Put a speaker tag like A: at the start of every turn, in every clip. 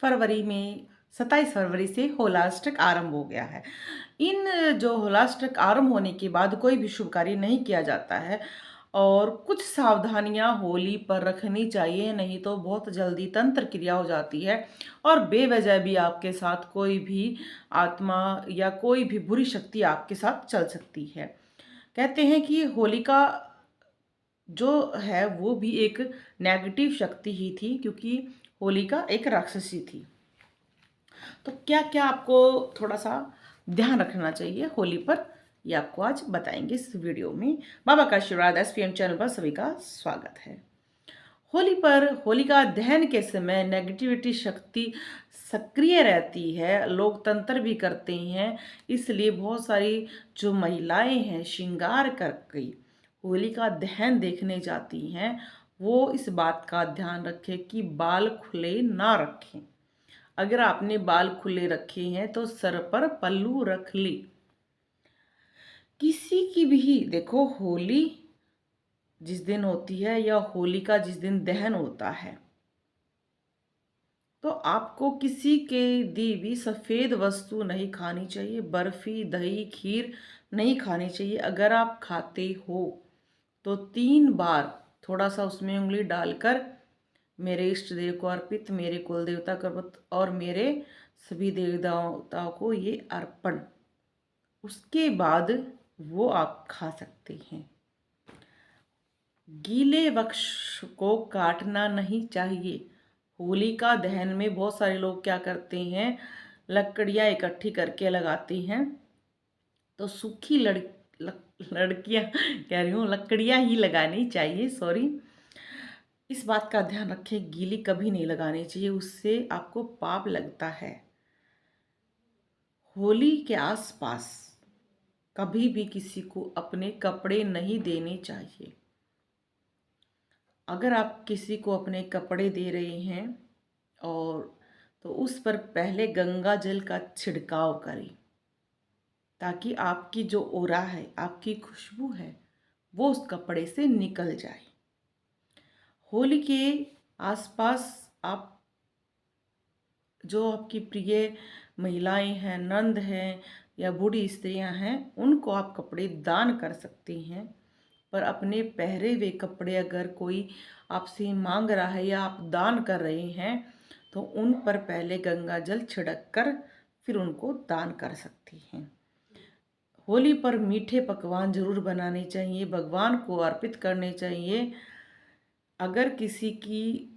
A: फरवरी में 27 फरवरी से होलाष्टक आरंभ हो गया है। इन जो होलाष्टक आरंभ होने के बाद कोई भी शुभ कार्य नहीं किया जाता है और कुछ सावधानियां होली पर रखनी चाहिए, नहीं तो बहुत जल्दी तंत्र क्रिया हो जाती है और बेवजह भी आपके साथ कोई भी आत्मा या कोई भी बुरी शक्ति आपके साथ चल सकती है। कहते हैं कि होलिका जो है वो भी एक नेगेटिव शक्ति ही थी, क्योंकि होलिका एक राक्षसी थी। तो क्या क्या आपको थोड़ा सा ध्यान रखना चाहिए होली पर, ये आपको आज बताएंगे इस वीडियो में। बाबा का आशीर्वाद एसपीएम चैनल पर सभी का स्वागत है। होली पर होलिका दहन के समय नेगेटिविटी शक्ति सक्रिय रहती है, लोग तंत्र भी करते हैं, इसलिए बहुत सारी जो महिलाएं हैं श्रृंगार करके होलिका दहन देखने जाती हैं, वो इस बात का ध्यान रखें कि बाल खुले ना रखें। अगर आपने बाल खुले रखे हैं तो सर पर पल्लू रख ली। किसी की भी देखो, होली जिस दिन होती है या होली का जिस दिन दहन होता है, तो आपको किसी के दी भी सफ़ेद वस्तु नहीं खानी चाहिए। बर्फ़ी, दही, खीर नहीं खानी चाहिए। अगर आप खाते हो तो 3 बार थोड़ा सा उसमें उंगली डालकर मेरे इष्ट देव को अर्पित, मेरे कुल देवता को अर्पित और मेरे सभी देवताओं को ये अर्पण, उसके बाद वो आप खा सकते हैं। गीले वृक्ष को काटना नहीं चाहिए। होलिका दहन में बहुत सारे लोग क्या करते हैं, लकड़ियाँ इकट्ठी करके लगाते हैं, तो सूखी लड़कियाँ कह रही हूँ, लकड़ियाँ ही लगानी चाहिए, सॉरी। इस बात का ध्यान रखें, गीली कभी नहीं लगानी चाहिए, उससे आपको पाप लगता है। होली के आसपास कभी भी किसी को अपने कपड़े नहीं देने चाहिए। अगर आप किसी को अपने कपड़े दे रहे हैं और तो उस पर पहले गंगा जल का छिड़काव करें, ताकि आपकी जो ओरा है, आपकी खुशबू है, वो उस कपड़े से निकल जाए। होली के आसपास आप जो आपकी प्रिय महिलाएं हैं, नंद हैं या बूढ़ी स्त्रियां हैं, उनको आप कपड़े दान कर सकते हैं। पर अपने पहरे हुए कपड़े अगर कोई आपसे मांग रहा है या आप दान कर रहे हैं, तो उन पर पहले गंगा जल छिड़क कर फिर उनको दान कर सकती हैं। होली पर मीठे पकवान जरूर बनाने चाहिए, भगवान को अर्पित करने चाहिए। अगर किसी की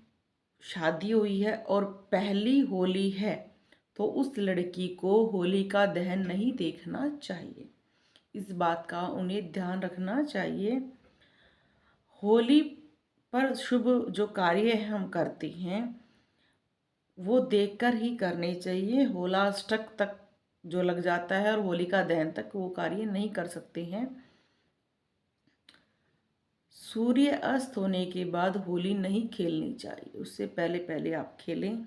A: शादी हुई है और पहली होली है, तो उस लड़की को होली का दहन नहीं देखना चाहिए। इस बात का उन्हें ध्यान रखना चाहिए। होली पर शुभ जो कार्य हम करते हैं वो देखकर ही करने चाहिए। होलाष्टक तक जो लग जाता है और होलिका दहन तक वो कार्य नहीं कर सकते हैं। सूर्य अस्त होने के बाद होली नहीं खेलनी चाहिए, उससे पहले पहले आप खेलें।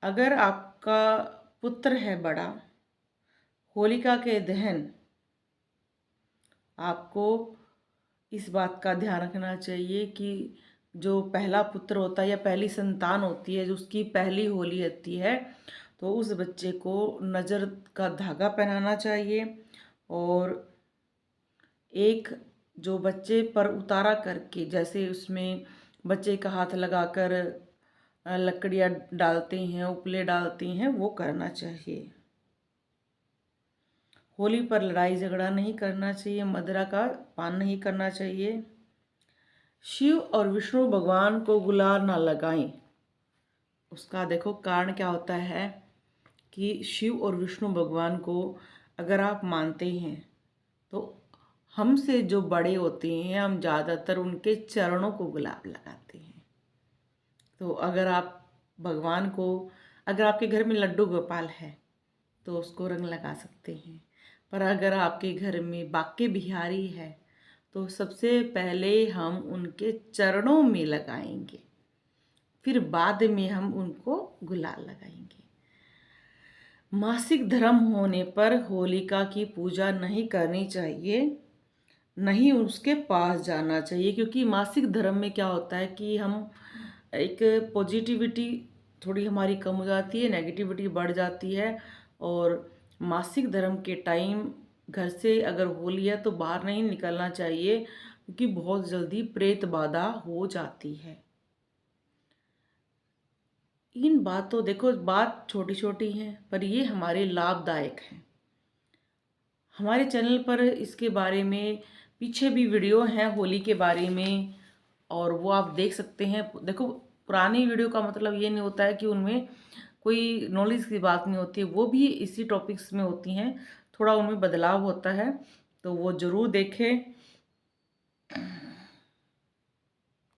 A: अगर आपका पुत्र है बड़ा, होलिका के दहन आपको इस बात का ध्यान रखना चाहिए कि जो पहला पुत्र होता है या पहली संतान होती है, जो उसकी पहली होली होती है, तो उस बच्चे को नज़र का धागा पहनाना चाहिए और एक जो बच्चे पर उतारा करके, जैसे उसमें बच्चे का हाथ लगाकर लकड़ियाँ डालते हैं, उपले डालते हैं, वो करना चाहिए। होली पर लड़ाई झगड़ा नहीं करना चाहिए, मदिरा का पान नहीं करना चाहिए। शिव और विष्णु भगवान को गुलाल ना लगाएं। उसका देखो कारण क्या होता है कि शिव और विष्णु भगवान को अगर आप मानते हैं, तो हमसे जो बड़े होते हैं, हम ज़्यादातर उनके चरणों को गुलाब लगाते हैं। तो अगर आप भगवान को, अगर आपके घर में लड्डू गोपाल है तो उसको रंग लगा सकते हैं, पर अगर आपके घर में बाके बिहारी है तो सबसे पहले हम उनके चरणों में लगाएंगे, फिर बाद में हम उनको गुलाल लगाएंगे। मासिक धर्म होने पर होलिका की पूजा नहीं करनी चाहिए, नहीं उसके पास जाना चाहिए, क्योंकि मासिक धर्म में क्या होता है कि हम एक पॉजिटिविटी थोड़ी हमारी कम हो जाती है, नेगेटिविटी बढ़ जाती है। और मासिक धर्म के टाइम घर से अगर हो लिया तो बाहर नहीं निकलना चाहिए, क्योंकि बहुत जल्दी प्रेत बाधा हो जाती है। इन बातों, देखो बात छोटी छोटी हैं पर ये हमारे लाभदायक हैं। हमारे चैनल पर इसके बारे में पीछे भी वीडियो हैं होली के बारे में, और वो आप देख सकते हैं। देखो, पुरानी वीडियो का मतलब ये नहीं होता है कि उनमें कोई नॉलेज की बात नहीं होती, वो भी इसी टॉपिक्स में होती हैं, थोड़ा उनमें बदलाव होता है, तो वो ज़रूर देखें।